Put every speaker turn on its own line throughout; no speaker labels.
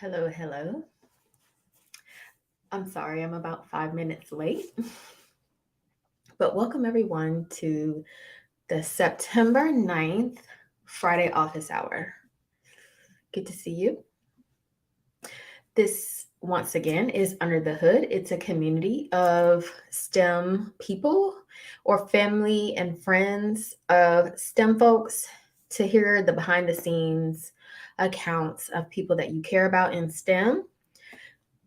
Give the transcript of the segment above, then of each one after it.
Hello, hello. I'm sorry, I'm about 5 minutes late, but welcome everyone to the September 9th Friday office hour. Good to see you. This, once again, is Under the Hood. It's a community of STEM people or family and friends of STEM folks to hear the behind the scenes accounts of people that you care about in STEM.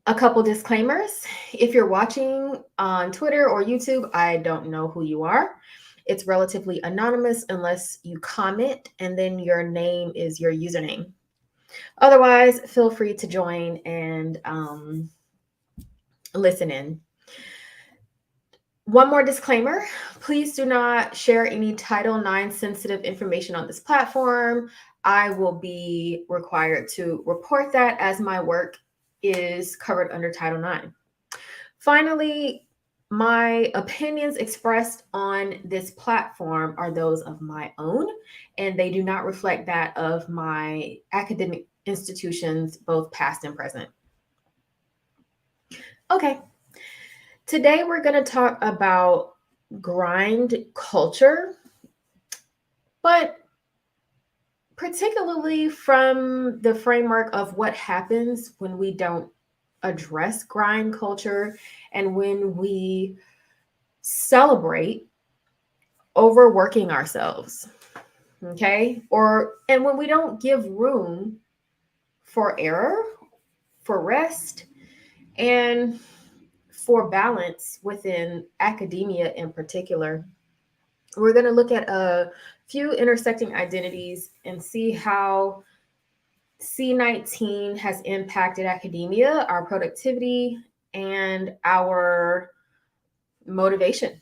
A couple disclaimers. If you're watching on Twitter or YouTube, I don't know who you are. It's relatively anonymous unless you comment and then your name is your username. Otherwise, feel free to join and listen in. One more disclaimer. Please do not share any Title IX sensitive information on this platform. I will be required to report that as my work is covered under Title IX. Finally, my opinions expressed on this platform are those of my own, and they do not reflect that of my academic institutions, both past and present. Okay, today we're going to talk about grind culture, but particularly from the framework of what happens when we don't address grind culture and when we celebrate overworking ourselves. Okay? And when we don't give room for error, for rest, and for balance within academia in particular. We're going to look at a few intersecting identities and see how C19 has impacted academia, our productivity, and our motivation.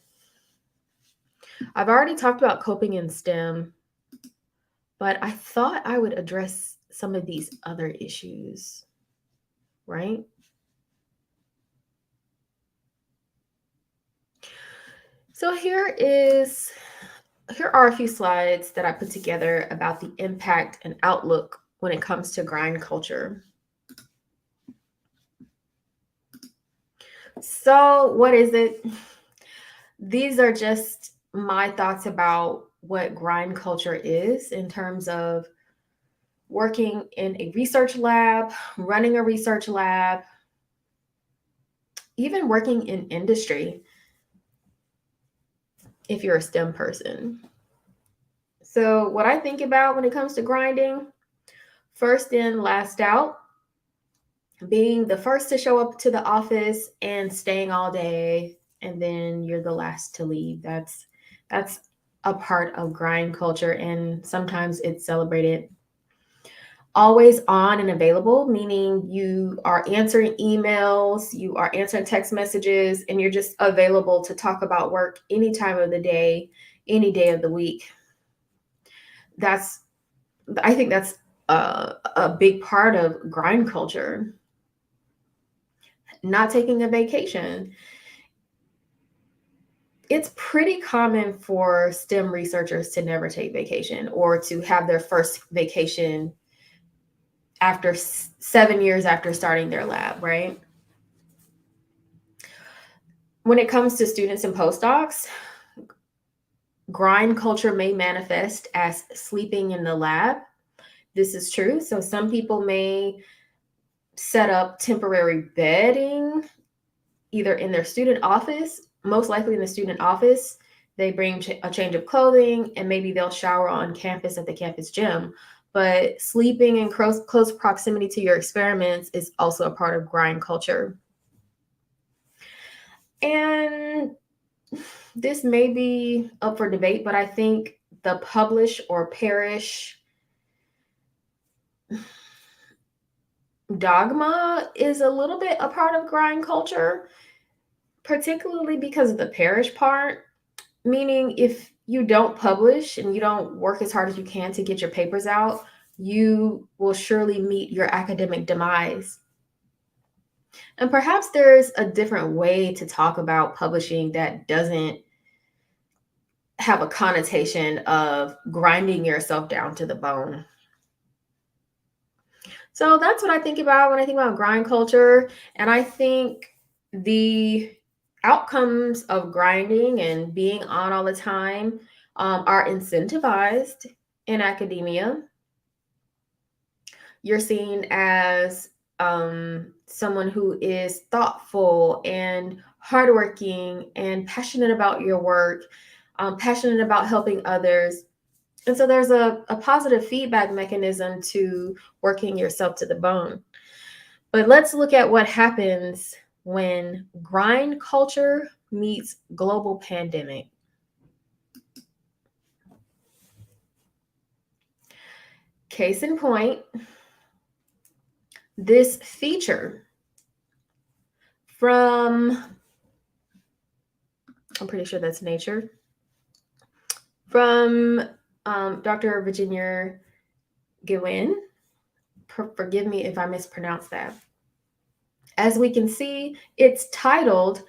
I've already talked about coping in STEM, but I thought I would address some of these other issues, right? So here are a few slides that I put together about the impact and outlook when it comes to grind culture. So what is it? These are just my thoughts about what grind culture is in terms of working in a research lab, running a research lab, even working in industry if you're a STEM person. So what I think about when it comes to grinding, first in, last out, being the first to show up to the office and staying all day, and then you're the last to leave. That's a part of grind culture, and sometimes it's celebrated. Always on and available, meaning you are answering emails, you are answering text messages, and you're just available to talk about work any time of the day, any day of the week. I think that's a big part of grind culture. Not taking a vacation. It's pretty common for STEM researchers to never take vacation or to have their first vacation after 7 years after starting their lab, right? When it comes to students and postdocs, grind culture may manifest as sleeping in the lab. This is true. So some people may set up temporary bedding either in their student office, most likely in the student office. They bring a change of clothing and maybe they'll shower on campus at the campus gym. But sleeping in close proximity to your experiments is also a part of grind culture. And this may be up for debate, but I think the publish or perish dogma is a little bit a part of grind culture, particularly because of the perish part, meaning if you don't publish and you don't work as hard as you can to get your papers out, you will surely meet your academic demise. And perhaps there's a different way to talk about publishing that doesn't have a connotation of grinding yourself down to the bone. So that's what I think about when I think about grind culture. And I think the outcomes of grinding and being on all the time are incentivized in academia. You're seen as someone who is thoughtful and hardworking and passionate about your work, passionate about helping others. And so there's a positive feedback mechanism to working yourself to the bone. But let's look at what happens when grind culture meets global pandemic. Case in point, this feature from, I'm pretty sure that's Nature, from Dr. Virginia Gewin. Forgive me if I mispronounce that. As we can see, it's titled,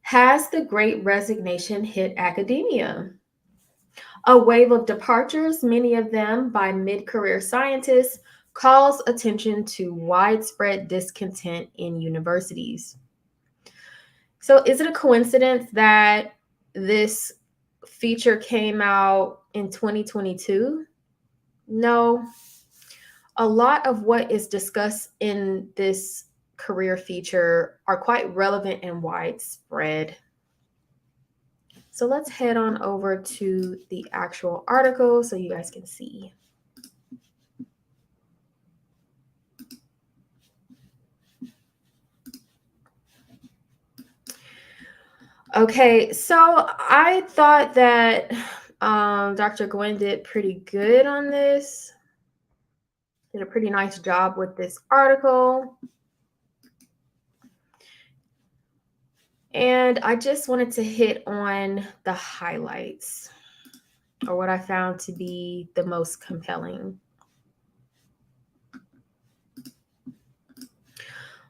Has the Great Resignation Hit Academia? A wave of departures, many of them by mid-career scientists, calls attention to widespread discontent in universities. So is it a coincidence that this feature came out in 2022? No. A lot of what is discussed in this career feature are quite relevant and widespread. So let's head on over to the actual article so you guys can see. Okay, so I thought that Dr. Gwen did pretty good on this. Did a pretty nice job with this article. And I just wanted to hit on the highlights, or what I found to be the most compelling.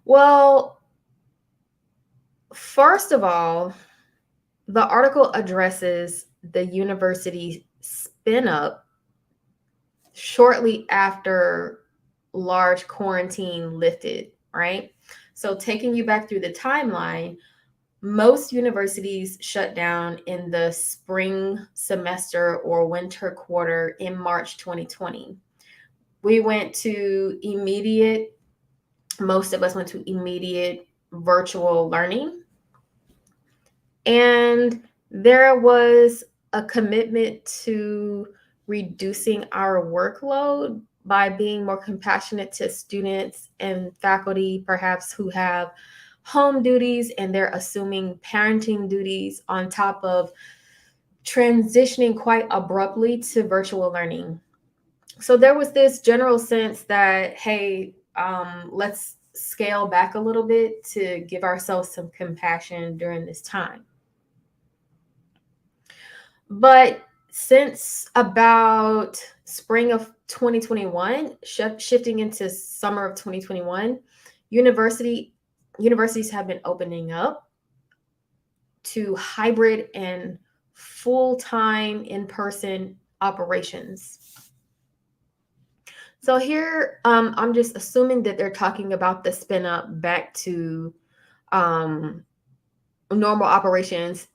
Well, first of all, the article addresses the University Spinup shortly after large quarantine lifted, right? So taking you back through the timeline, most universities shut down in the spring semester or winter quarter in March 2020. We went to immediate, most of us went to immediate virtual learning. And there was a commitment to reducing our workload by being more compassionate to students and faculty, perhaps who have home duties and they're assuming parenting duties on top of transitioning quite abruptly to virtual learning. So there was this general sense that, hey, let's scale back a little bit to give ourselves some compassion during this time. But since about spring of 2021, shifting into summer of 2021, universities have been opening up to hybrid and full-time in-person operations. So here, I'm just assuming that they're talking about the spin up back to normal operations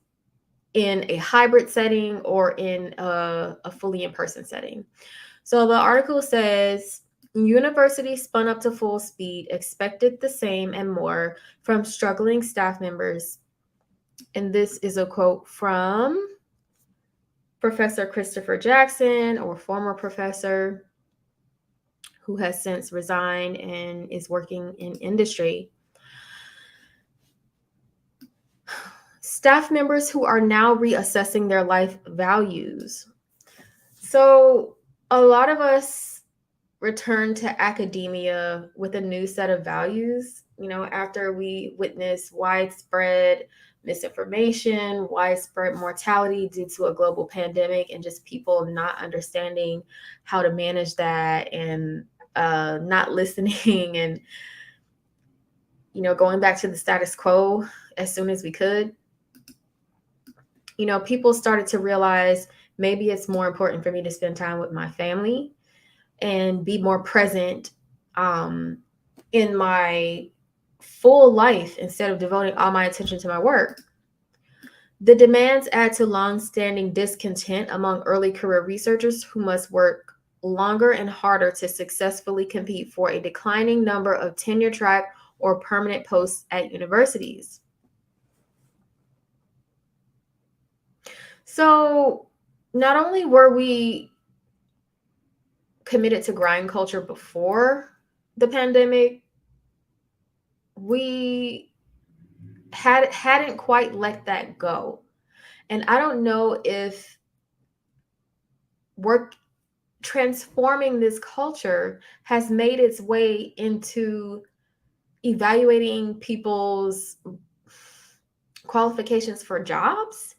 in a hybrid setting or in a fully in-person setting. So the article says, University spun up to full speed, expected the same and more from struggling staff members. And this is a quote from Professor Christopher Jackson, or former professor, who has since resigned and is working in industry. Staff members who are now reassessing their life values. So a lot of us return to academia with a new set of values, after we witness widespread misinformation, widespread mortality due to a global pandemic, and just people not understanding how to manage that, and not listening, and going back to the status quo as soon as we could. People started to realize maybe it's more important for me to spend time with my family and be more present in my full life instead of devoting all my attention to my work. The demands add to long-standing discontent among early career researchers who must work longer and harder to successfully compete for a declining number of tenure track or permanent posts at universities. So, not only were we committed to grind culture before the pandemic, we hadn't quite let that go. And I don't know if work transforming this culture has made its way into evaluating people's qualifications for jobs,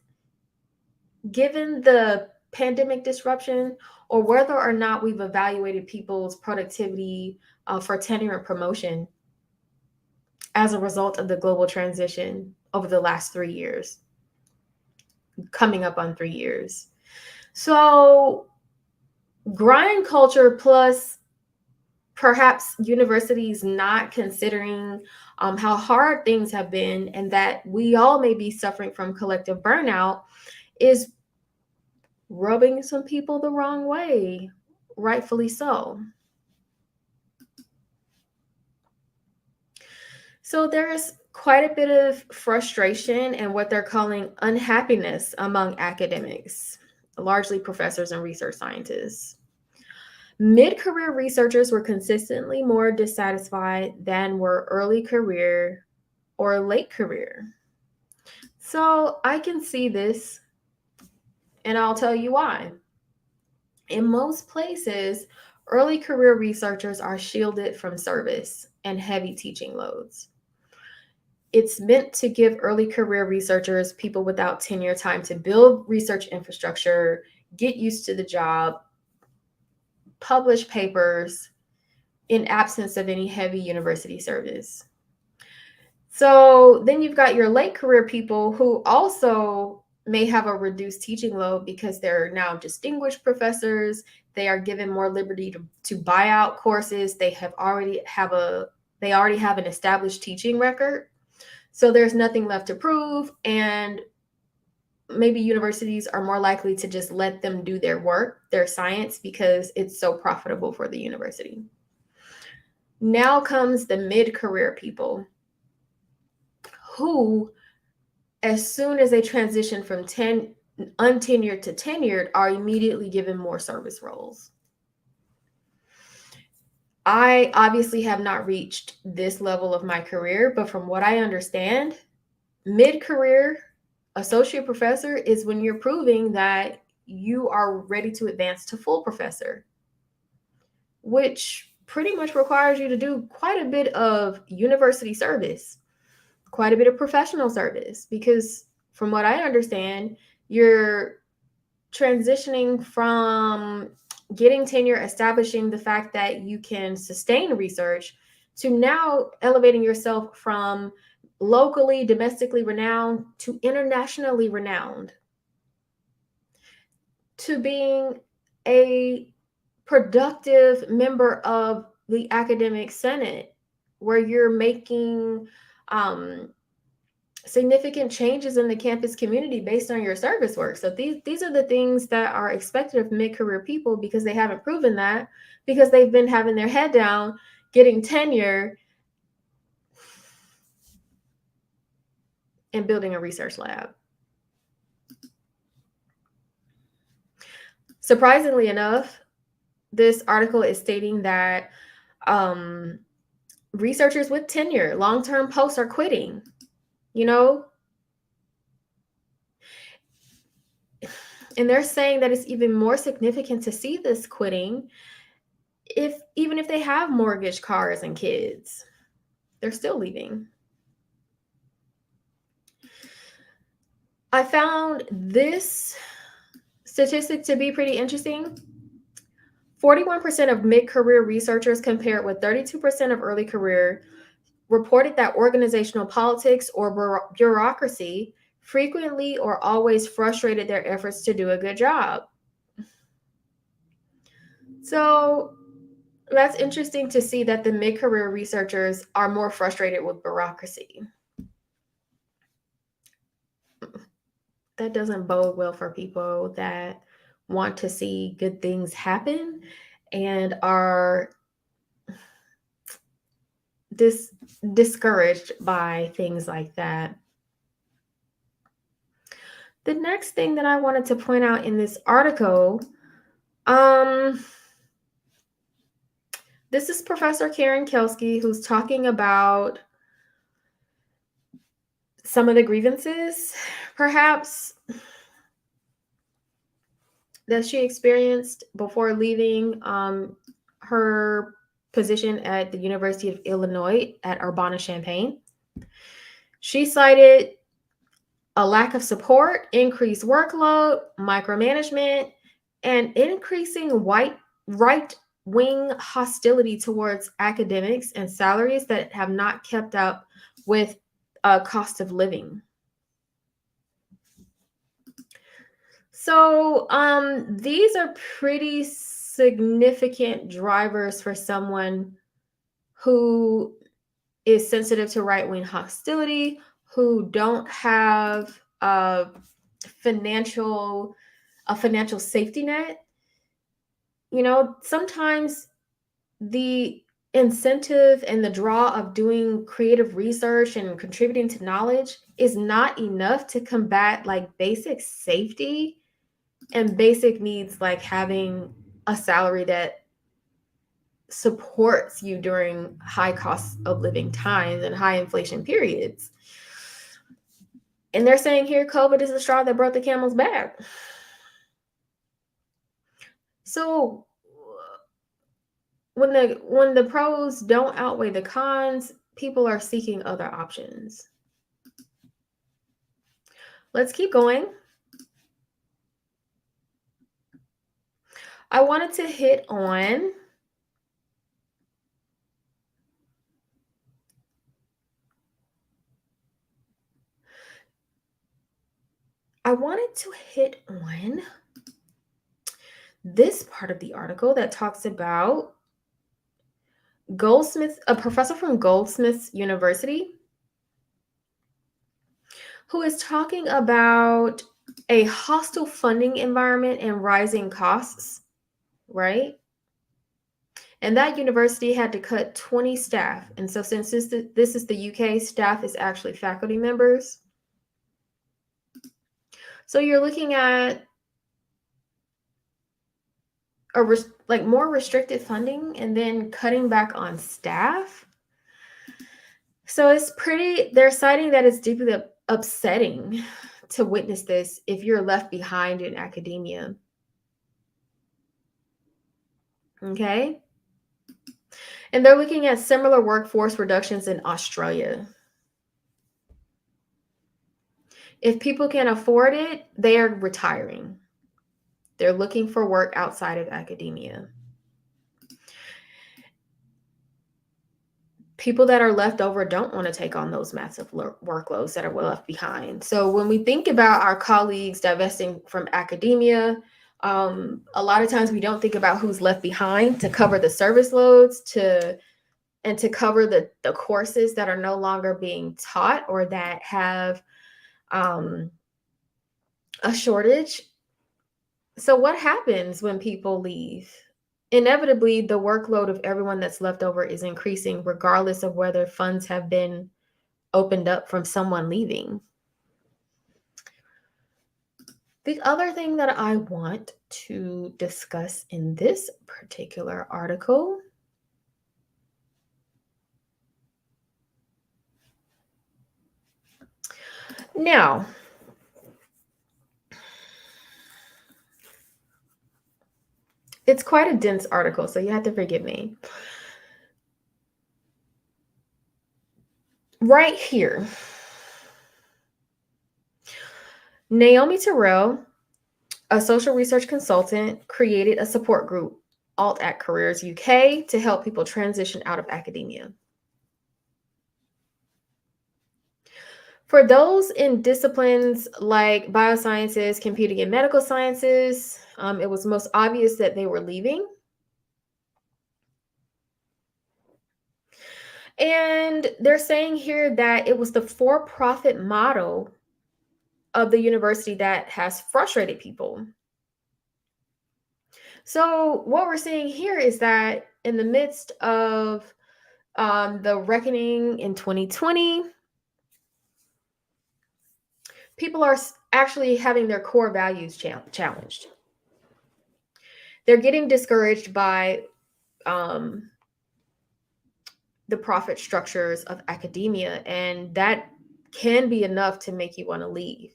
given the pandemic disruption, or whether or not we've evaluated people's productivity for tenure and promotion as a result of the global transition over the last 3 years, coming up on 3 years. So grind culture plus perhaps universities not considering how hard things have been and that we all may be suffering from collective burnout is rubbing some people the wrong way, rightfully so. So there is quite a bit of frustration and what they're calling unhappiness among academics, largely professors and research scientists. Mid-career researchers were consistently more dissatisfied than were early career or late career. So I can see this, and I'll tell you why. In most places, early career researchers are shielded from service and heavy teaching loads. It's meant to give early career researchers, people without tenure, time to build research infrastructure, get used to the job, publish papers in absence of any heavy university service. So then you've got your late career people who also may have a reduced teaching load because they're now distinguished professors. They are given more liberty to buy out courses. They already have an established teaching record. So there's nothing left to prove, and maybe universities are more likely to just let them do their work, their science, because it's so profitable for the university. Now comes the mid-career people who, as soon as they transition from untenured to tenured, are immediately given more service roles. I obviously have not reached this level of my career, but from what I understand, mid-career associate professor is when you're proving that you are ready to advance to full professor, which pretty much requires you to do quite a bit of university service, quite a bit of professional service, because from what I understand, you're transitioning from getting tenure, establishing the fact that you can sustain research, to now elevating yourself from locally, domestically renowned to internationally renowned, to being a productive member of the academic senate, where you're making significant changes in the campus community based on your service work. So these are the things that are expected of mid-career people, because they haven't proven that, because they've been having their head down, getting tenure, and building a research lab. Surprisingly enough, this article is stating that researchers with tenure, long-term posts, are quitting. And they're saying that it's even more significant to see this quitting even if they have mortgage, cars, and kids. They're still leaving. I found this statistic to be pretty interesting. 41% of mid-career researchers, compared with 32% of early career, reported that organizational politics or bureaucracy frequently or always frustrated their efforts to do a good job. So That's interesting to see that the mid-career researchers are more frustrated with bureaucracy. That doesn't bode well for people that want to see good things happen and are discouraged by things like that. The next thing that I wanted to point out in this article, this is Professor Karen Kelley, who's talking about some of the grievances, perhaps, that she experienced before leaving her position at the University of Illinois at Urbana-Champaign. She cited a lack of support, increased workload, micromanagement, and increasing right-wing hostility towards academics and salaries that have not kept up with cost of living. So these are pretty significant drivers for someone who is sensitive to right-wing hostility, who don't have a financial safety net. You know, sometimes the incentive and the draw of doing creative research and contributing to knowledge is not enough to combat like basic safety and basic needs like having a salary that supports you during high cost of living times and high inflation periods. And they're saying here, COVID is the straw that broke the camel's back. So when the pros don't outweigh the cons, people are seeking other options. Let's keep going. I wanted to hit on this part of the article that talks about Goldsmith, a professor from Goldsmiths University, who is talking about a hostile funding environment and rising costs, right? And that university had to cut 20 staff. And so since this is the UK, staff is actually faculty members. So you're looking at more restricted funding and then cutting back on staff. So they're citing that it's deeply upsetting to witness this if you're left behind in academia. Okay. And they're looking at similar workforce reductions in Australia. If people can afford it, they are retiring. They're looking for work outside of academia. People that are left over don't want to take on those massive workloads that are left behind. So when we think about our colleagues divesting from academia, a lot of times we don't think about who's left behind to cover the service loads and to cover the courses that are no longer being taught or that have a shortage. So what happens when people leave? Inevitably, the workload of everyone that's left over is increasing, regardless of whether funds have been opened up from someone leaving. The other thing that I want to discuss in this particular article now, it's quite a dense article, so you have to forgive me. Right here, Naomi Terrell, a social research consultant, created a support group, Alt at Careers UK, to help people transition out of academia. For those in disciplines like biosciences, computing, and medical sciences, it was most obvious that they were leaving. And they're saying here that it was the for-profit model of the university that has frustrated people. So what we're seeing here is that in the midst of the reckoning in 2020, people are actually having their core values challenged. They're getting discouraged by the profit structures of academia, and that can be enough to make you want to leave.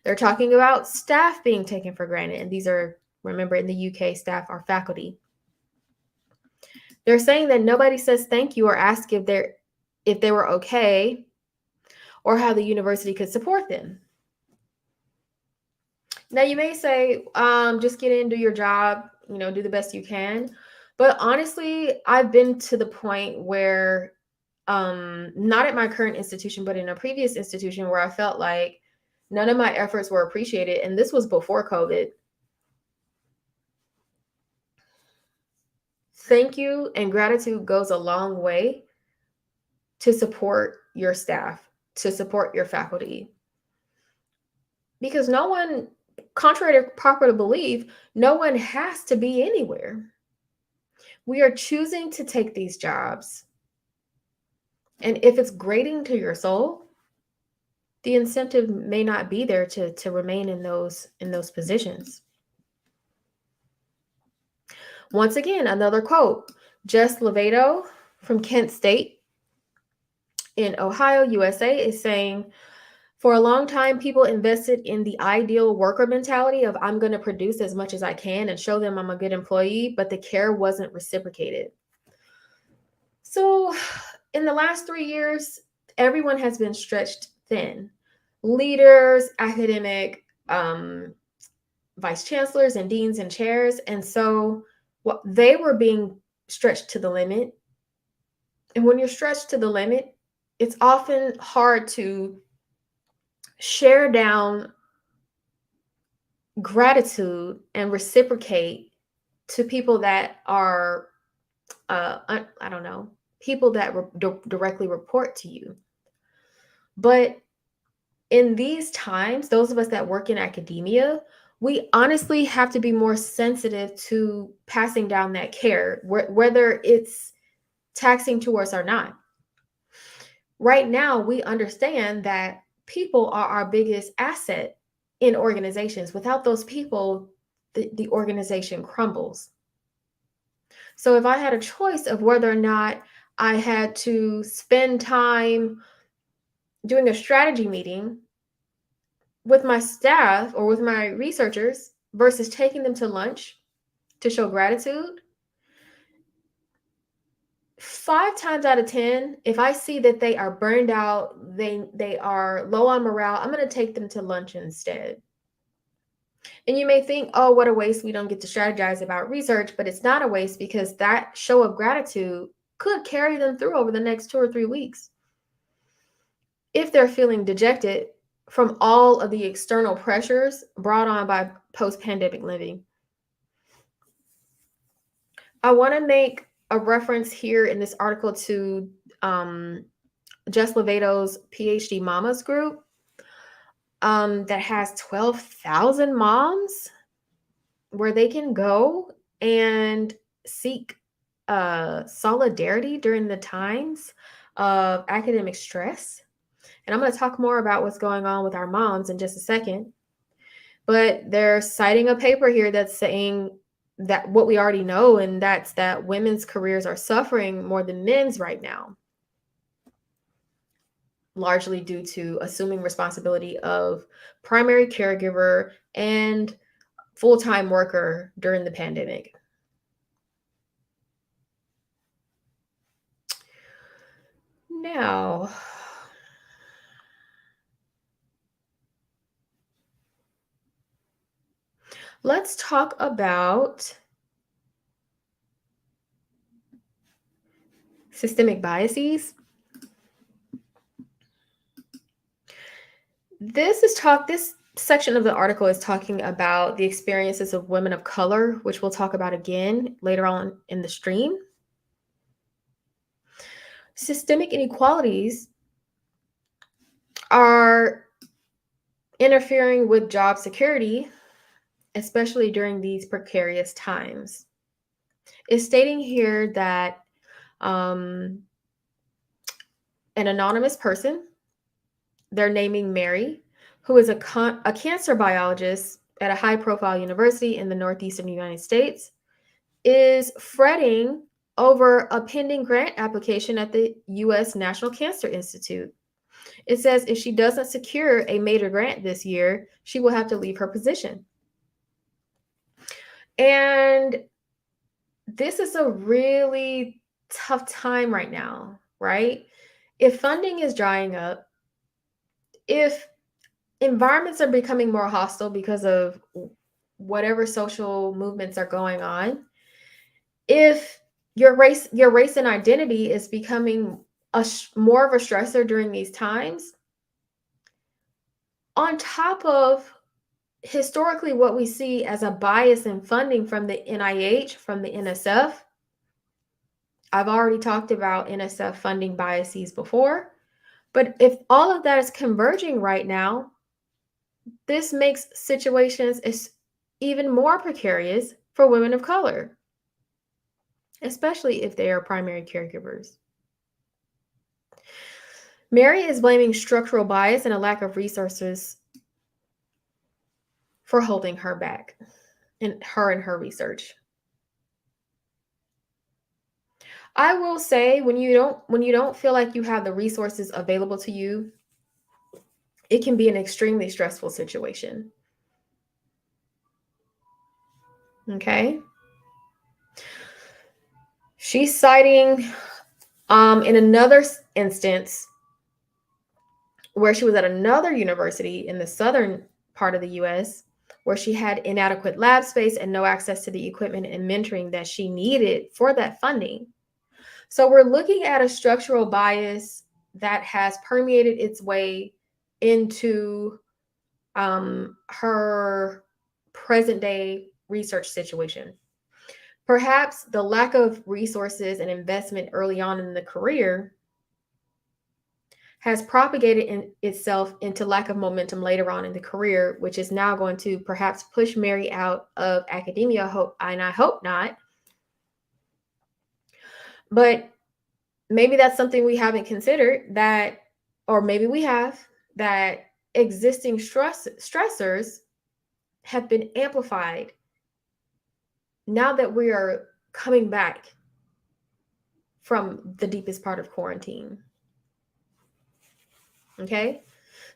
They're talking about staff being taken for granted, and these are, remember, in the UK, staff are faculty. They're saying that nobody says thank you or asks if they were okay or how the university could support them. Now, you may say, just get in, do your job, do the best you can. But honestly, I've been to the point where, not at my current institution, but in a previous institution where I felt like none of my efforts were appreciated. And this was before COVID. Thank you and gratitude goes a long way to support your staff, to support your faculty. Because no one, contrary to popular belief, no one has to be anywhere. We are choosing to take these jobs. And if it's grating to your soul, the incentive may not be there to remain in those positions. Once again, another quote. Jess Lovato from Kent State in Ohio, USA, is saying, for a long time, people invested in the ideal worker mentality of I'm going to produce as much as I can and show them I'm a good employee, but the care wasn't reciprocated. So in the last 3 years, everyone has been stretched thin. Leaders, academic, vice chancellors and deans and chairs. And so they were being stretched to the limit. And when you're stretched to the limit, it's often hard to share down gratitude and reciprocate to people that are, I don't know, people that directly report to you. But in these times, those of us that work in academia, we honestly have to be more sensitive to passing down that care, whether it's taxing to us or not. Right now, we understand that people are our biggest asset in organizations. Without those people, the organization crumbles. So if I had a choice of whether or not I had to spend time doing a strategy meeting with my staff or with my researchers versus taking them to lunch to show gratitude, 5 times out of 10, if I see that they are burned out, they are low on morale, I'm going to take them to lunch instead. And you may think, oh, what a waste, we don't get to strategize about research, but it's not a waste because that show of gratitude could carry them through over the next 2 or 3 weeks. If they're feeling dejected from all of the external pressures brought on by post-pandemic living. I want to make a reference here in this article to Jess Lovato's PhD Mamas group that has 12,000 moms where they can go and seek solidarity during the times of academic stress. And I'm going to talk more about what's going on with our moms in just a second. But they're citing a paper here that's saying that what we already know, and that's that women's careers are suffering more than men's right now, largely due to assuming responsibility of primary caregiver and full-time worker during the pandemic. Now, let's talk about systemic biases. This section of the article is talking about the experiences of women of color, which we'll talk about again later on in the stream. Systemic inequalities are interfering with job security, especially during these precarious times. It's stating here that an anonymous person, they're naming Mary, who is a cancer biologist at a high-profile university in the northeastern United States, is fretting over a pending grant application at the U.S. National Cancer Institute. It says if she doesn't secure a major grant this year, she will have to leave her position. And this is a really tough time right now, right? If funding is drying up, if environments are becoming more hostile because of whatever social movements are going on, if your race and identity is becoming more of a stressor during these times, on top of historically what we see as a bias in funding from the NIH, from the NSF. I've already talked about NSF funding biases before, but if all of that is converging right now, this makes situations even more precarious for women of color, especially if they are primary caregivers. Mary is blaming structural bias and a lack of resources for holding her back in her research. I will say when you don't feel like you have the resources available to you, it can be an extremely stressful situation. Okay. She's citing in another instance where she was at another university in the southern part of the US where she had inadequate lab space and no access to the equipment and mentoring that she needed for that funding. So we're looking at a structural bias that has permeated its way into her present day research situation. Perhaps the lack of resources and investment early on in the career has propagated itself into lack of momentum later on in the career, which is now going to perhaps push Mary out of academia, and I hope not. But maybe that's something we haven't considered, that, or maybe we have, that existing stressors have been amplified now that we are coming back from the deepest part of quarantine. Okay.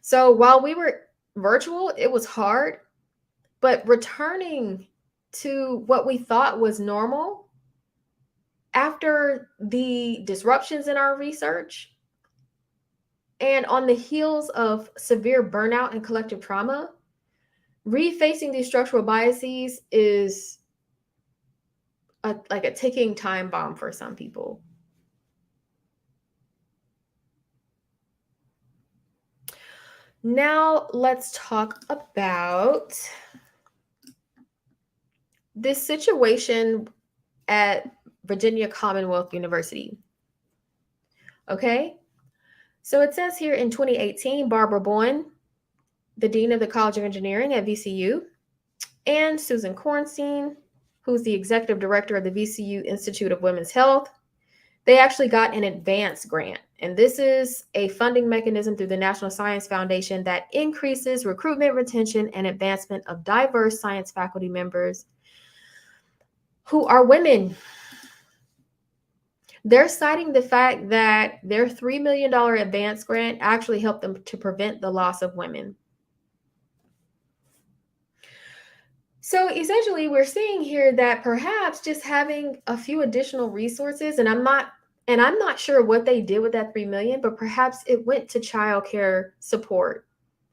So while we were virtual, it was hard, but returning to what we thought was normal after the disruptions in our research and on the heels of severe burnout and collective trauma, refacing these structural biases is like a ticking time bomb for some people. Now let's talk about this situation at Virginia Commonwealth University. Okay, so it says here in 2018, Barbara Bowen, the Dean of the College of Engineering at VCU, and Susan Kornstein, who's the Executive Director of the VCU Institute of Women's Health, they actually got an advanced grant. And this is a funding mechanism through the National Science Foundation that increases recruitment, retention, and advancement of diverse science faculty members who are women. They're citing the fact that their $3 million advanced grant actually helped them to prevent the loss of women. So essentially, we're seeing here that perhaps just having a few additional resources, and I'm not sure what they did with that $3 million, but perhaps it went to childcare support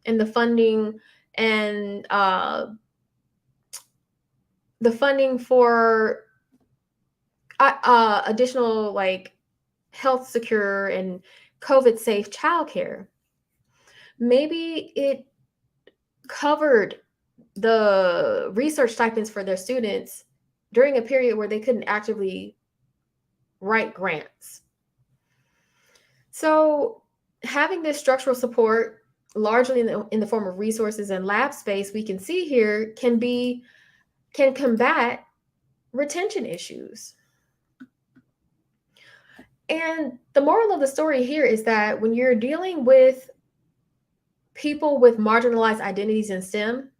and the funding and the funding for additional like health secure and COVID safe childcare. Maybe it covered the research stipends for their students during a period where they couldn't actively write grants. So having this structural support, largely in the form of resources and lab space, we can see here can combat retention issues. And the moral of the story here is that when you're dealing with people with marginalized identities in STEM,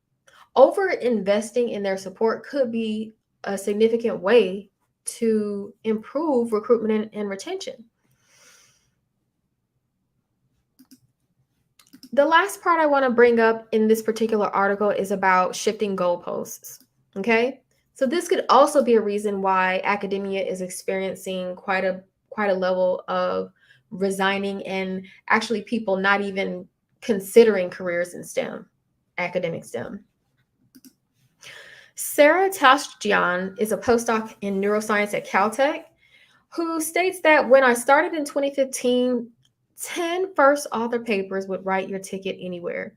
over investing in their support could be a significant way to improve recruitment and retention. The last part I want to bring up in this particular article is about shifting goalposts. Okay? So this could also be a reason why academia is experiencing quite a level of resigning, and actually people not even considering careers in STEM, academic STEM. Sarah Tashjian is a postdoc in neuroscience at Caltech who states that when I started in 2015, 10 first author papers would write your ticket anywhere.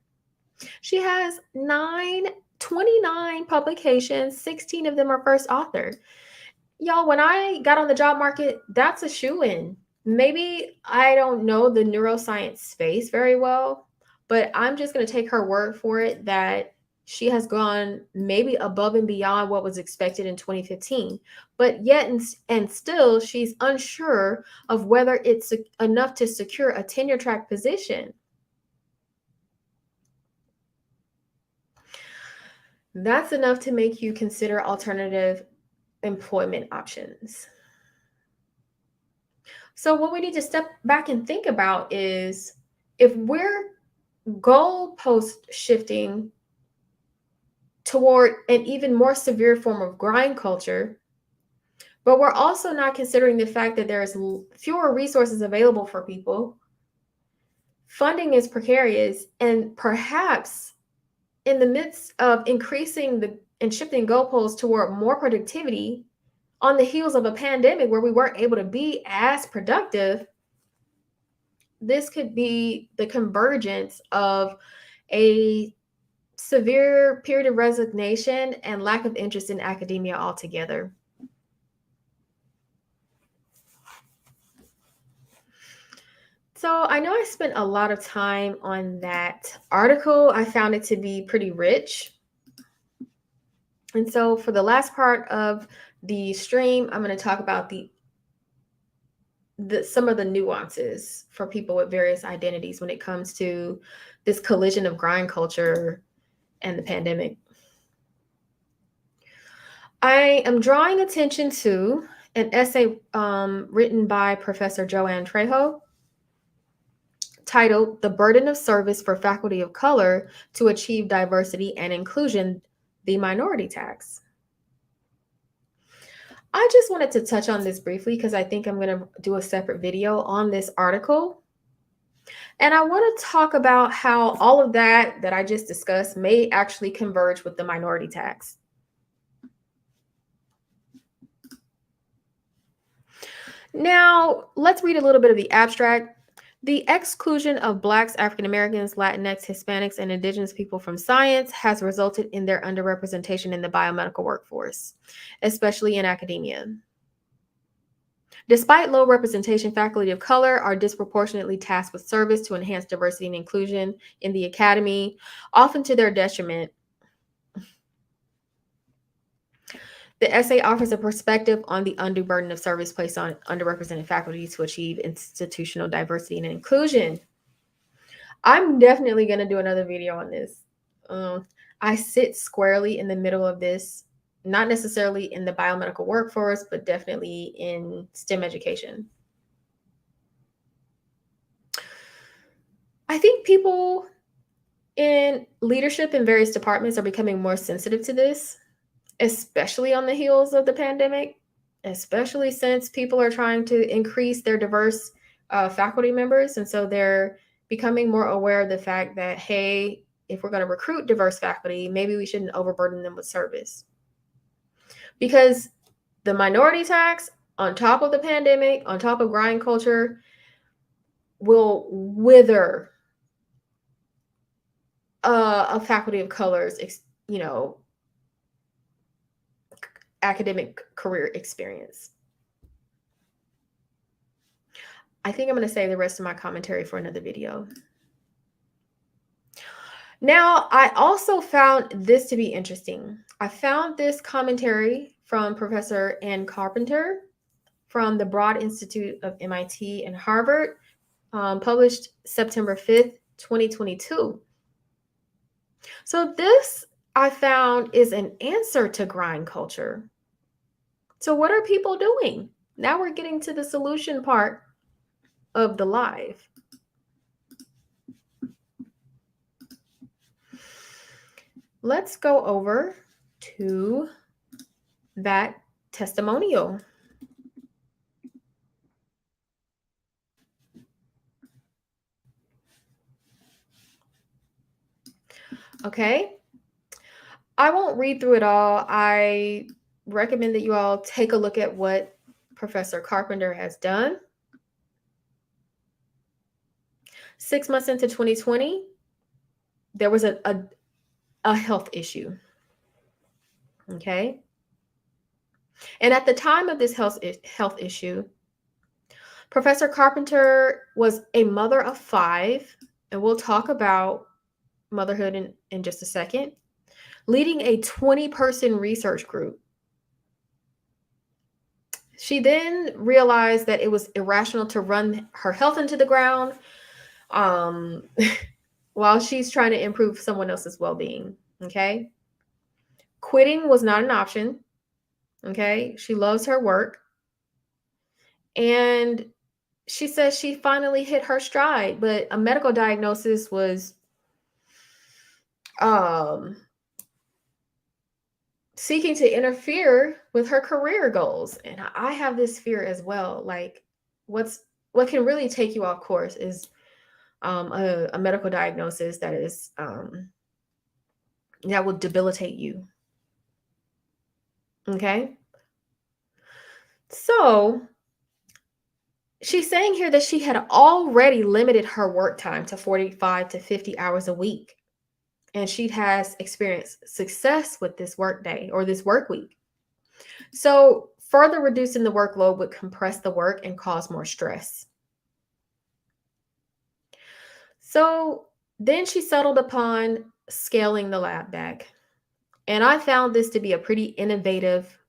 She has 29 publications, 16 of them are first author. Y'all, when I got on the job market, that's a shoo-in. Maybe I don't know the neuroscience space very well, but I'm just going to take her word for it that she has gone maybe above and beyond what was expected in 2015. But yet and still, she's unsure of whether it's enough to secure a tenure track position. That's enough to make you consider alternative employment options. So what we need to step back and think about is, if we're goalpost shifting toward an even more severe form of grind culture, but we're also not considering the fact that there's fewer resources available for people, funding is precarious, and perhaps in the midst of increasing and shifting goalposts toward more productivity on the heels of a pandemic where we weren't able to be as productive, this could be the convergence of a severe period of resignation and lack of interest in academia altogether. So I know I spent a lot of time on that article. I found it to be pretty rich. And so for the last part of the stream, I'm going to talk about some of the nuances for people with various identities when it comes to this collision of grind culture and the pandemic. I am drawing attention to an essay written by Professor Joanne Trejo titled "The Burden of Service for Faculty of Color to Achieve Diversity and Inclusion, the Minority Tax." I just wanted to touch on this briefly because I think I'm going to do a separate video on this article. And I want to talk about how all of that I just discussed may actually converge with the minority tax. Now, let's read a little bit of the abstract. The exclusion of Blacks, African Americans, Latinx, Hispanics, and Indigenous people from science has resulted in their underrepresentation in the biomedical workforce, especially in academia. Despite low representation, faculty of color are disproportionately tasked with service to enhance diversity and inclusion in the academy, often to their detriment. The essay offers a perspective on the undue burden of service placed on underrepresented faculty to achieve institutional diversity and inclusion. I'm definitely going to do another video on this. I sit squarely in the middle of this, not necessarily in the biomedical workforce, but definitely in STEM education. I think people in leadership in various departments are becoming more sensitive to this, especially on the heels of the pandemic, especially since people are trying to increase their diverse faculty members. And so they're becoming more aware of the fact that, hey, if we're going to recruit diverse faculty, maybe we shouldn't overburden them with service. Because the minority tax, on top of the pandemic, on top of grind culture, will wither a faculty of color's, academic career experience. I think I'm going to save the rest of my commentary for another video. Now, I also found this to be interesting. I found this commentary from Professor Ann Carpenter from the Broad Institute of MIT and Harvard, published September 5th, 2022. So this I found is an answer to grind culture. So what are people doing? Now we're getting to the solution part of the live. Let's go over to that testimonial. Okay. I won't read through it all. I recommend that you all take a look at what Professor Carpenter has done. 6 months into 2020, there was a health issue. Okay. And at the time of this health issue, Professor Carpenter was a mother of 5, and we'll talk about motherhood in just a second, leading a 20-person research group. She then realized that it was irrational to run her health into the ground while she's trying to improve someone else's well-being. Okay. Quitting was not an option. Okay. She loves her work. And she says she finally hit her stride, but a medical diagnosis was seeking to interfere with her career goals. And I have this fear as well. Like what can really take you off course is a medical diagnosis that is that will debilitate you. Okay. So she's saying here that she had already limited her work time to 45 to 50 hours a week. And she has experienced success with this work day or this work week. So further reducing the workload would compress the work and cause more stress. So then she settled upon scaling the lab back. And I found this to be a pretty innovative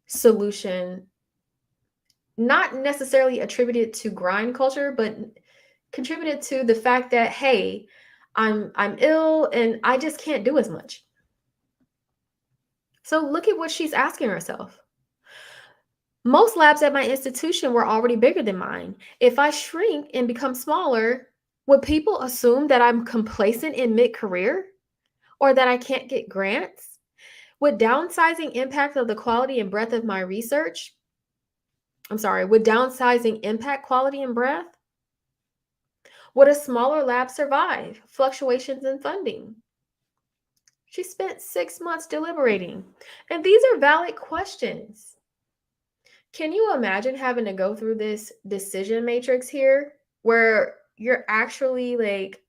solution, not necessarily attributed to grind culture, but contributed to the fact that, hey, I'm ill and I just can't do as much. So look at what she's asking herself. Most labs at my institution were already bigger than mine. If I shrink and become smaller, would people assume that I'm complacent in mid-career or that I can't get grants? Would downsizing impact the quality and breadth of my research? Would downsizing impact quality and breadth? Would a smaller lab survive fluctuations in funding? She spent 6 months deliberating. And these are valid questions. Can you imagine having to go through this decision matrix here where you're actually like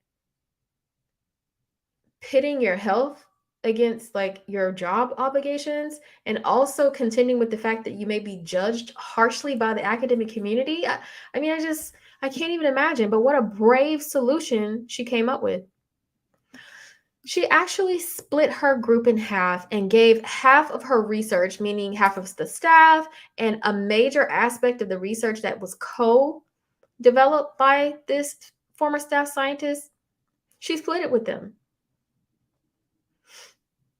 pitting your health against like your job obligations and also contending with the fact that you may be judged harshly by the academic community? I mean, I can't even imagine, but what a brave solution she came up with. She actually split her group in half and gave half of her research, meaning half of the staff and a major aspect of the research that was co-developed by this former staff scientist. She split it with them.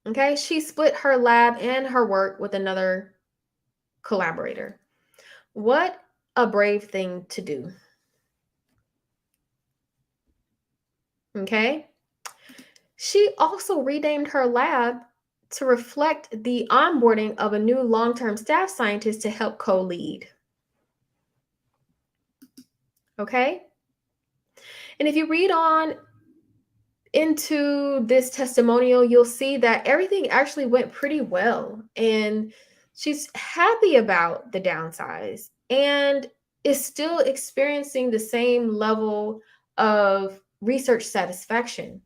Okay, she split her lab and her work with another collaborator. What a brave thing to do. Okay. She also renamed her lab to reflect the onboarding of a new long-term staff scientist to help co-lead. Okay. And if you read on into this testimonial, you'll see that everything actually went pretty well. And she's happy about the downsize and is still experiencing the same level of research satisfaction.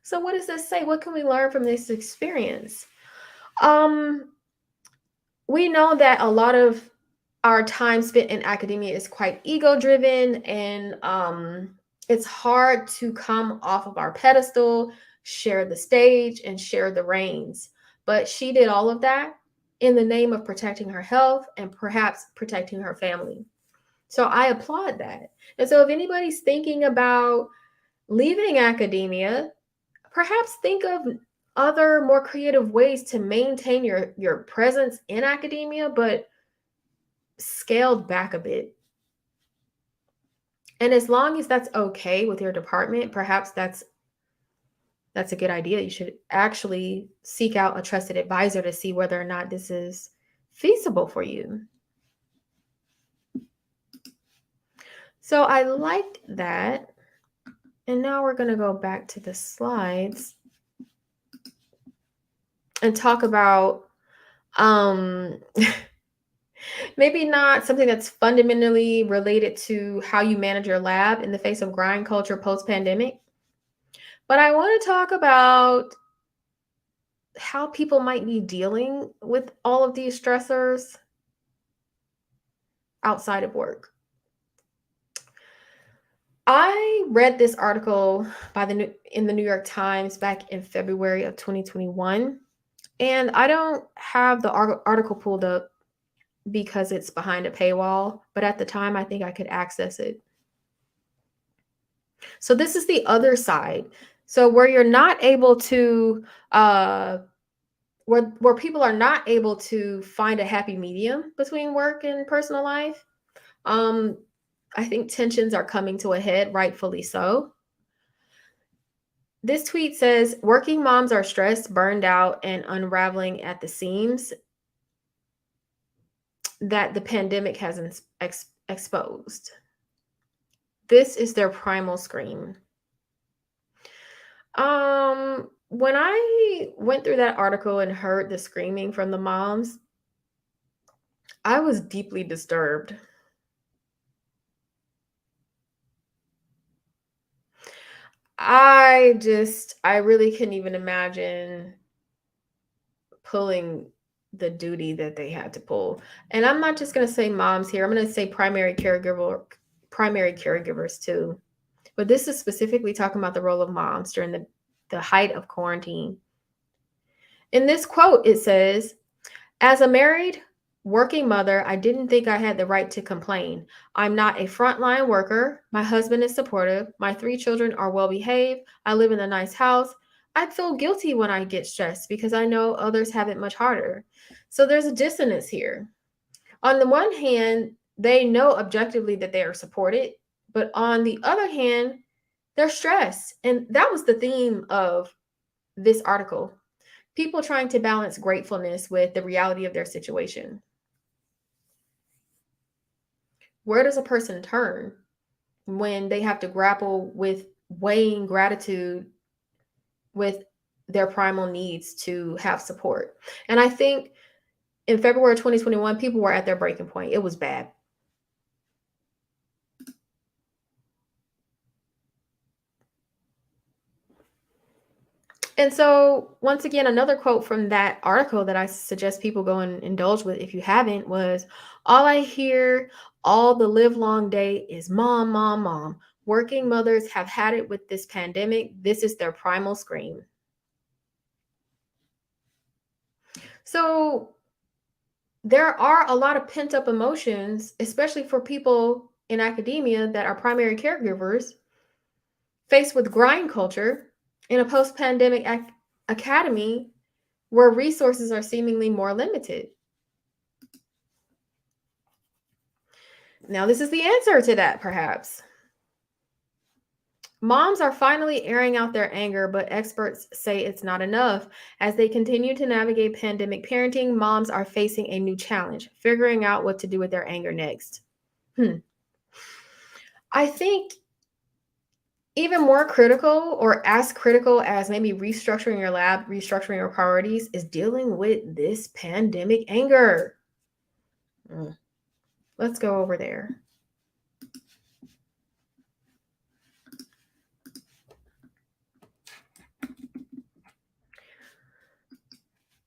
So what does this say? What can we learn from this experience? We know that a lot of our time spent in academia is quite ego-driven, and it's hard to come off of our pedestal, share the stage, and share the reins. But she did all of that in the name of protecting her health and perhaps protecting her family. So I applaud that. And so if anybody's thinking about leaving academia, perhaps think of other more creative ways to maintain your presence in academia, but scaled back a bit. And as long as that's okay with your department, perhaps that's a good idea. You should actually seek out a trusted advisor to see whether or not this is feasible for you. So I liked that. And now we're going to go back to the slides and talk about maybe not something that's fundamentally related to how you manage your lab in the face of grind culture post-pandemic. But I want to talk about how people might be dealing with all of these stressors outside of work. I read this article in the New York Times back in February of 2021, and I don't have the article pulled up because it's behind a paywall, but at the time I think I could access it. So this is the other side. So where you're not able to, where people are not able to find a happy medium between work and personal life, I think tensions are coming to a head, rightfully so. This tweet says, working moms are stressed, burned out, and unraveling at the seams that the pandemic has exposed. This is their primal scream. When I went through that article and heard the screaming from the moms, I was deeply disturbed. I really couldn't even imagine pulling the duty that they had to pull. And I'm not just going to say moms here. I'm going to say primary caregivers too. But this is specifically talking about the role of moms during the height of quarantine. In this quote, it says, as a married working mother, I didn't think I had the right to complain. I'm not a frontline worker. My husband is supportive. My 3 children are well behaved. I live in a nice house. I'd feel guilty when I get stressed because I know others have it much harder. So there's a dissonance here. On the one hand, they know objectively that they are supported, but on the other hand, they're stressed. And that was the theme of this article. People trying to balance gratefulness with the reality of their situation. Where does a person turn when they have to grapple with weighing gratitude with their primal needs to have support? And I think in February 2021, people were at their breaking point. It was bad. And so, once again, another quote from that article that I suggest people go and indulge with if you haven't was, all I hear all the live long day is mom, mom, mom. Working mothers have had it with this pandemic. This is their primal scream. So there are a lot of pent up emotions, especially for people in academia that are primary caregivers, faced with grind culture in a post-pandemic academy where resources are seemingly more limited. Now, this is the answer to that, perhaps. Moms are finally airing out their anger, but experts say it's not enough. As they continue to navigate pandemic parenting, moms are facing a new challenge, figuring out what to do with their anger next. I think even more critical, or as critical as maybe restructuring your lab, restructuring your priorities, is dealing with this pandemic anger. Let's go over there.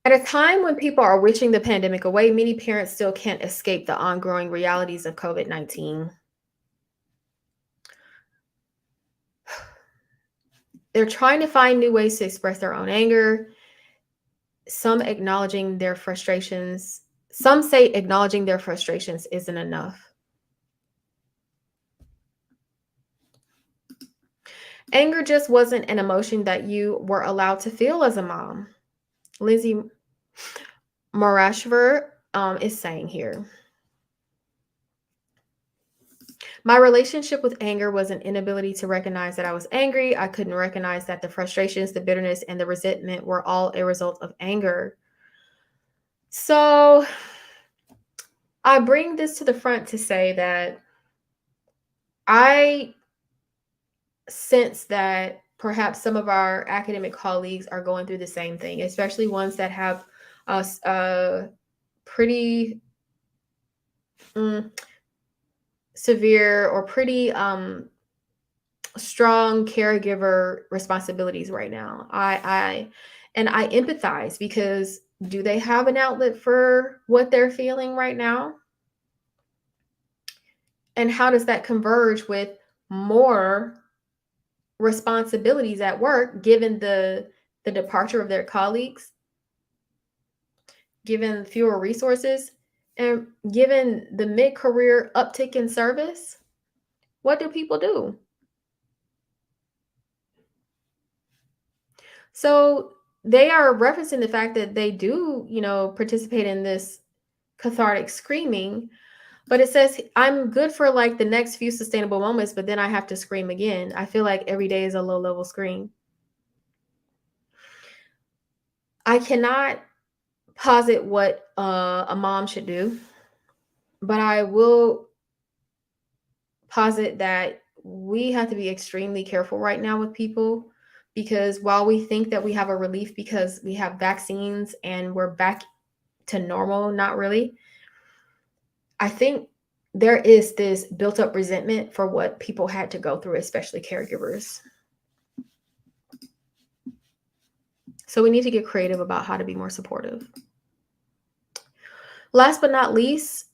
At a time when people are wishing the pandemic away, many parents still can't escape the ongoing realities of COVID-19. They're trying to find new ways to express their own anger, some acknowledging their frustrations. Some say acknowledging their frustrations isn't enough. Anger just wasn't an emotion that you were allowed to feel as a mom. Lindsay Morashver is saying here. My relationship with anger was an inability to recognize that I was angry. I couldn't recognize that the frustrations, the bitterness, and the resentment were all a result of anger. So I bring this to the front to say that I sense that perhaps some of our academic colleagues are going through the same thing, especially ones that have a pretty severe or pretty strong caregiver responsibilities right now. I empathize, because do they have an outlet for what they're feeling right now? And how does that converge with more responsibilities at work, given the departure of their colleagues, given fewer resources, and given the mid-career uptick in service? What do people do? So they are referencing the fact that they do, participate in this cathartic screaming, but it says, I'm good for like the next few sustainable moments, but then I have to scream again. I feel like every day is a low-level scream. I cannot posit what a mom should do, but I will posit that we have to be extremely careful right now with people, because while we think that we have a relief because we have vaccines and we're back to normal, not really. I think there is this built up resentment for what people had to go through, especially caregivers. So we need to get creative about how to be more supportive. Last but not least,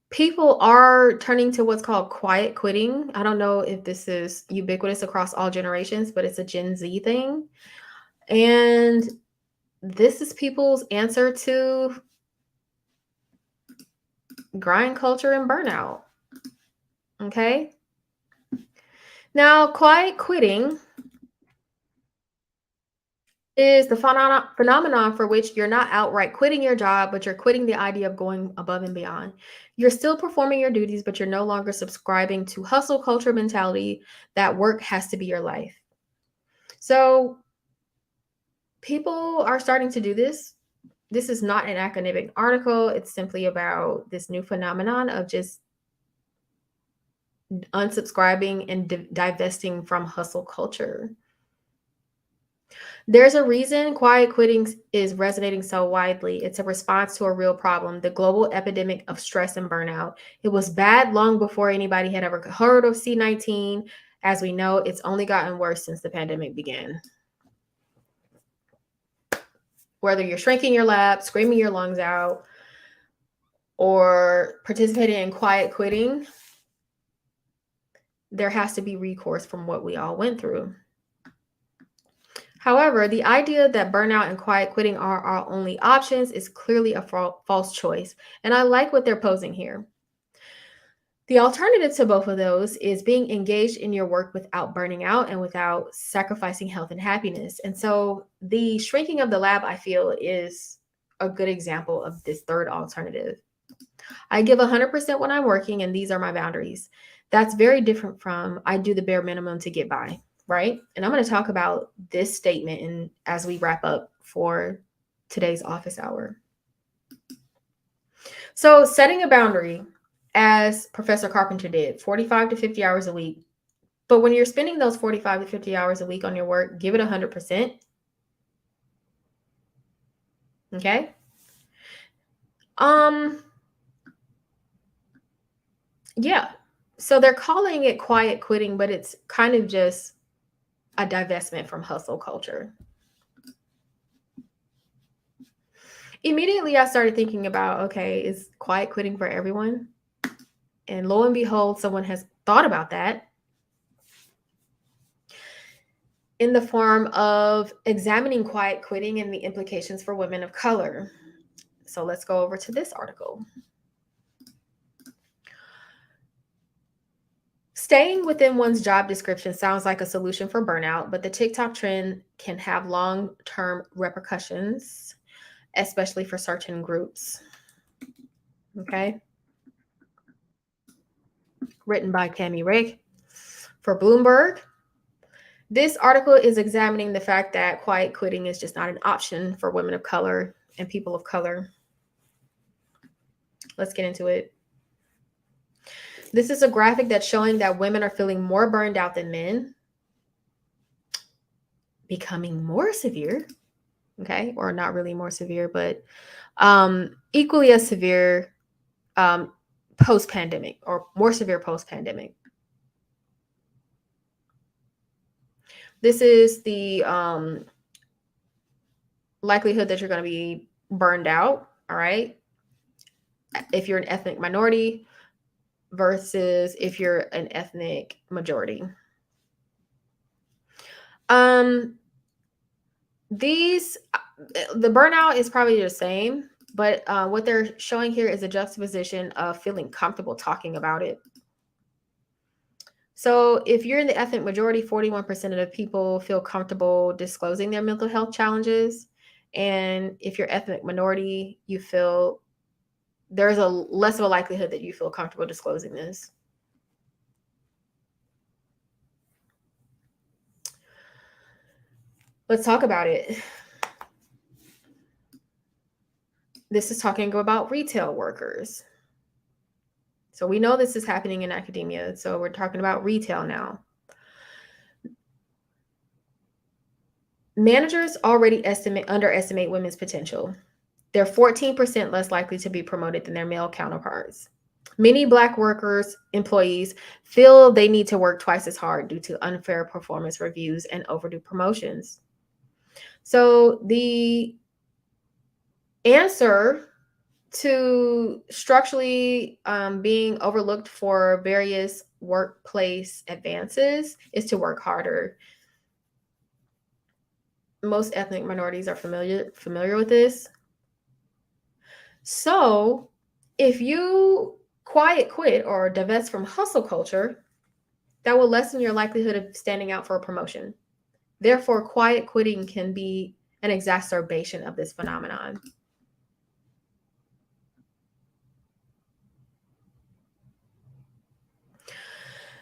people are turning to what's called quiet quitting. I don't know if this is ubiquitous across all generations, but it's a Gen Z thing. And this is people's answer to grind culture and burnout. Okay. Now, quiet quitting is the phenomenon for which you're not outright quitting your job, but you're quitting the idea of going above and beyond. You're still performing your duties, but you're no longer subscribing to hustle culture mentality that work has to be your life. So people are starting to do this. This is not an academic article. It's simply about this new phenomenon of just unsubscribing and divesting from hustle culture. There's a reason quiet quitting is resonating so widely. It's a response to a real problem, the global epidemic of stress and burnout. It was bad long before anybody had ever heard of C-19. As we know, it's only gotten worse since the pandemic began. Whether you're shrinking your lab, screaming your lungs out, or participating in quiet quitting, there has to be recourse from what we all went through. However, the idea that burnout and quiet quitting are our only options is clearly a false choice. And I like what they're posing here. The alternative to both of those is being engaged in your work without burning out and without sacrificing health and happiness. And so the shrinking of the lab, I feel, is a good example of this third alternative. I give 100% when I'm working, and these are my boundaries. That's very different from I do the bare minimum to get by, right? And I'm going to talk about this statement as we wrap up for today's office hour. So setting a boundary, as Professor Carpenter did, 45 to 50 hours a week. But when you're spending those 45 to 50 hours a week on your work, give it 100%. Okay? Yeah. So they're calling it quiet quitting, but it's kind of just a divestment from hustle culture. Immediately, I started thinking about, okay, is quiet quitting for everyone? And lo and behold, someone has thought about that in the form of examining quiet quitting and the implications for women of color. So let's go over to this article. Staying within one's job description sounds like a solution for burnout, but the TikTok trend can have long-term repercussions, especially for certain groups. Okay. Written by Rieck for Bloomberg. This article is examining the fact that quiet quitting is just not an option for women of color and people of color. Let's get into it. This is a graphic that's showing that women are feeling more burned out than men, becoming more severe, okay, or not really more severe, but equally as severe post-pandemic, or more severe post-pandemic. This is the likelihood that you're going to be burned out, all right, if you're an ethnic minority versus if you're an ethnic majority. The burnout is probably the same, but what they're showing here is a juxtaposition of feeling comfortable talking about it. So if you're in the ethnic majority, 41% of the people feel comfortable disclosing their mental health challenges. And if you're ethnic minority, you feel there's a less of a likelihood that you feel comfortable disclosing this. Let's talk about it. This is talking about retail workers. So we know this is happening in academia. So we're talking about retail now. Managers already underestimate women's potential. They're 14% less likely to be promoted than their male counterparts. Many Black employees feel they need to work twice as hard due to unfair performance reviews and overdue promotions. So the answer to structurally being overlooked for various workplace advances is to work harder. Most ethnic minorities are familiar with this. So if you quiet quit or divest from hustle culture, that will lessen your likelihood of standing out for a promotion. Therefore, quiet quitting can be an exacerbation of this phenomenon.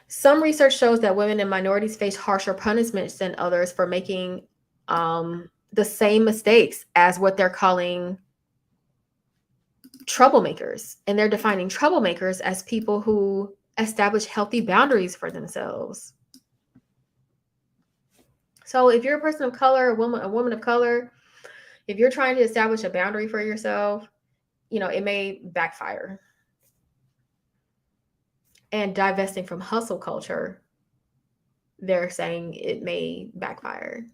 Some research shows that women and minorities face harsher punishments than others for making the same mistakes as what they're calling troublemakers. And they're defining troublemakers as people who establish healthy boundaries for themselves. So if you're a person of color, a woman of color, if you're trying to establish a boundary for yourself, it may backfire. And divesting from hustle culture, they're saying it may backfire.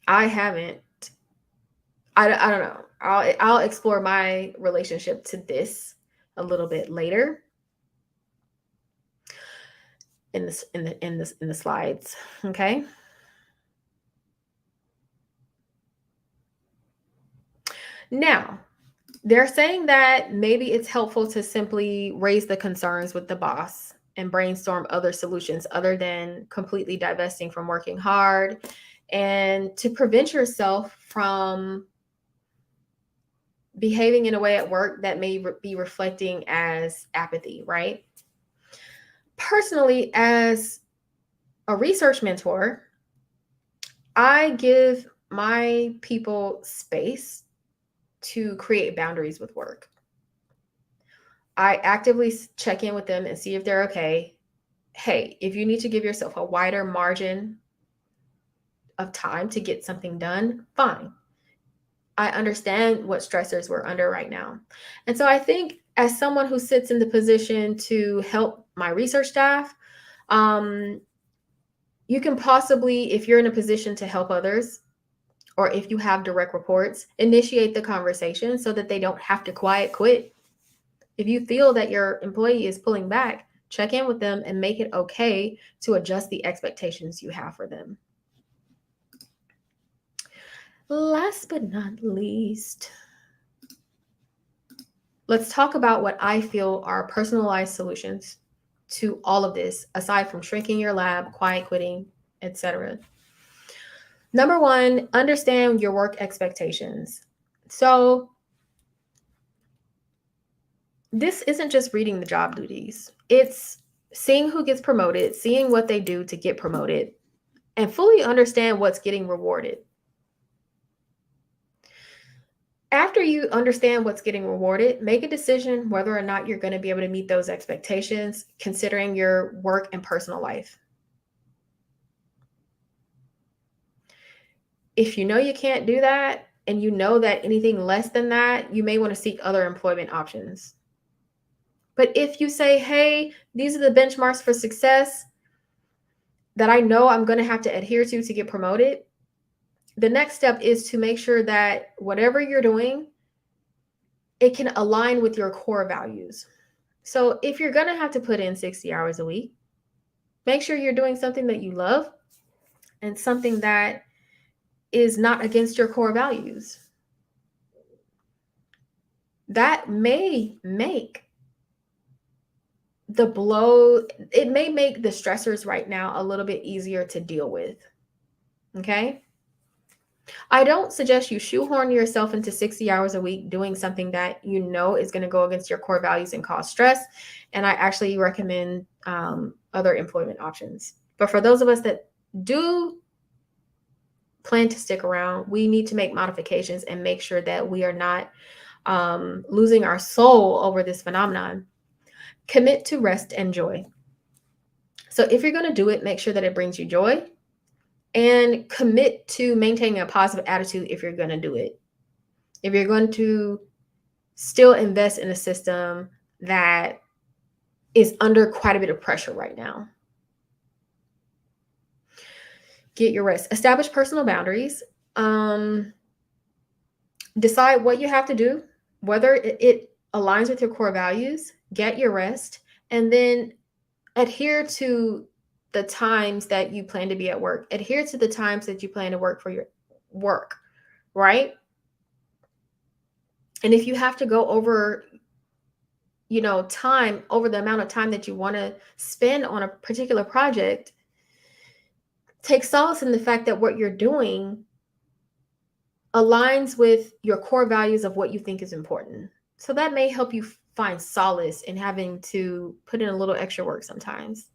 I haven't. I don't know. I'll explore my relationship to this a little bit later in the slides. Okay. Now, they're saying that maybe it's helpful to simply raise the concerns with the boss and brainstorm other solutions other than completely divesting from working hard, and to prevent yourself from behaving in a way at work that may be reflecting as apathy, right? Personally, as a research mentor, I give my people space to create boundaries with work. I actively check in with them and see if they're okay. Hey, if you need to give yourself a wider margin of time to get something done, fine. I understand what stressors we're under right now. And so I think as someone who sits in the position to help my research staff, you can possibly, if you're in a position to help others, or if you have direct reports, initiate the conversation so that they don't have to quiet quit. If you feel that your employee is pulling back, check in with them and make it okay to adjust the expectations you have for them. Last but not least, let's talk about what I feel are personalized solutions to all of this, aside from shrinking your lab, quiet quitting, etc. Number one, understand your work expectations. So this isn't just reading the job duties. It's seeing who gets promoted, seeing what they do to get promoted, and fully understand what's getting rewarded. After you understand what's getting rewarded, make a decision whether or not you're going to be able to meet those expectations, considering your work and personal life. If you know you can't do that, and you know that anything less than that, you may want to seek other employment options. But if you say, hey, these are the benchmarks for success that I know I'm going to have to adhere to get promoted, the next step is to make sure that whatever you're doing, it can align with your core values. So if you're going to have to put in 60 hours a week, make sure you're doing something that you love and something that is not against your core values. That may make the blow, it may make the stressors right now a little bit easier to deal with. Okay? I don't suggest you shoehorn yourself into 60 hours a week doing something that you know is going to go against your core values and cause stress. And I actually recommend other employment options. But for those of us that do plan to stick around, we need to make modifications and make sure that we are not losing our soul over this phenomenon. Commit to rest and joy. So if you're going to do it, make sure that it brings you joy, and commit to maintaining a positive attitude if you're going to do it. If you're going to still invest in a system that is under quite a bit of pressure right now. Get your rest. Establish personal boundaries. Decide what you have to do, whether it aligns with your core values. Get your rest, and then adhere to the times that you plan to be at work. Adhere to the times that you plan to work for your work, right? And if you have to go over, time, over the amount of time that you want to spend on a particular project, take solace in the fact that what you're doing aligns with your core values of what you think is important. So that may help you find solace in having to put in a little extra work sometimes.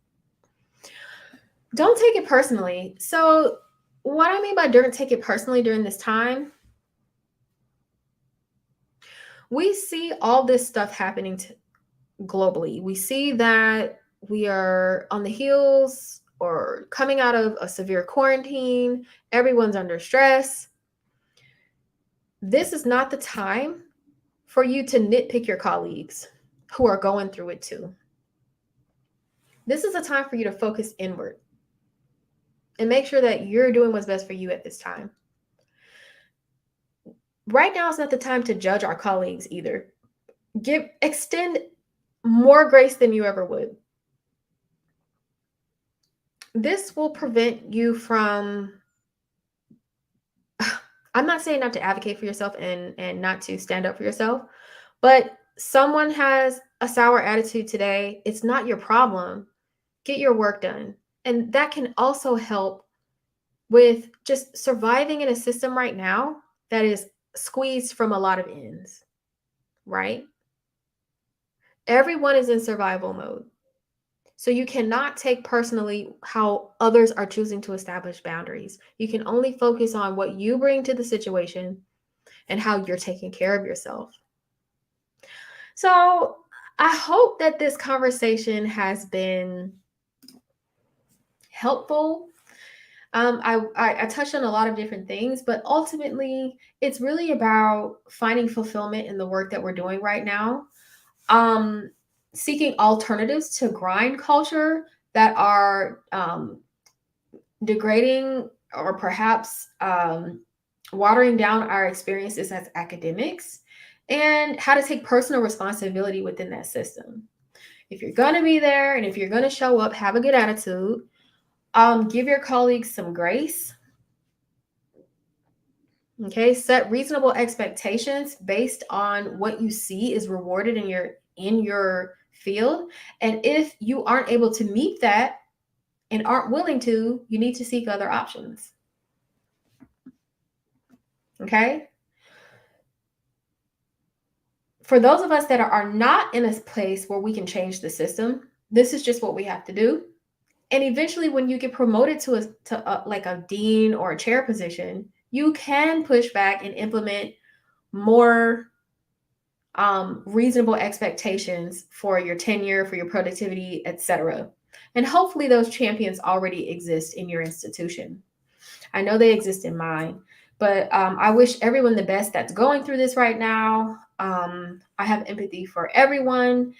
Don't take it personally. So what I mean by don't take it personally during this time, we see all this stuff happening globally. We see that we are on the heels or coming out of a severe quarantine. Everyone's under stress. This is not the time for you to nitpick your colleagues who are going through it too. This is a time for you to focus inward and make sure that you're doing what's best for you at this time. Right now is not the time to judge our colleagues either. Extend more grace than you ever would. This will prevent you from, I'm not saying not to advocate for yourself and not to stand up for yourself, but someone has a sour attitude today. It's not your problem. Get your work done. And that can also help with just surviving in a system right now that is squeezed from a lot of ends, right? Everyone is in survival mode. So you cannot take personally how others are choosing to establish boundaries. You can only focus on what you bring to the situation and how you're taking care of yourself. So I hope that this conversation has been helpful. I touched on a lot of different things, but ultimately it's really about finding fulfillment in the work that we're doing right now. Seeking alternatives to grind culture that are degrading or perhaps watering down our experiences as academics, and how to take personal responsibility within that system. If you're going to be there and if you're going to show up, have a good attitude. Give your colleagues some grace. Okay, set reasonable expectations based on what you see is rewarded in your field. And if you aren't able to meet that and aren't willing to, you need to seek other options. Okay? For those of us that are not in a place where we can change the system, this is just what we have to do. And eventually, when you get promoted to like a dean or a chair position, you can push back and implement more reasonable expectations for your tenure, for your productivity, etc. And hopefully those champions already exist in your institution. I know they exist in mine, but I wish everyone the best that's going through this right now. I have empathy for everyone.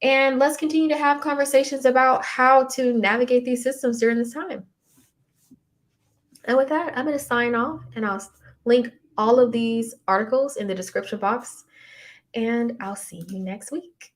And let's continue to have conversations about how to navigate these systems during this time. And with that, I'm going to sign off, and I'll link all of these articles in the description box. And I'll see you next week.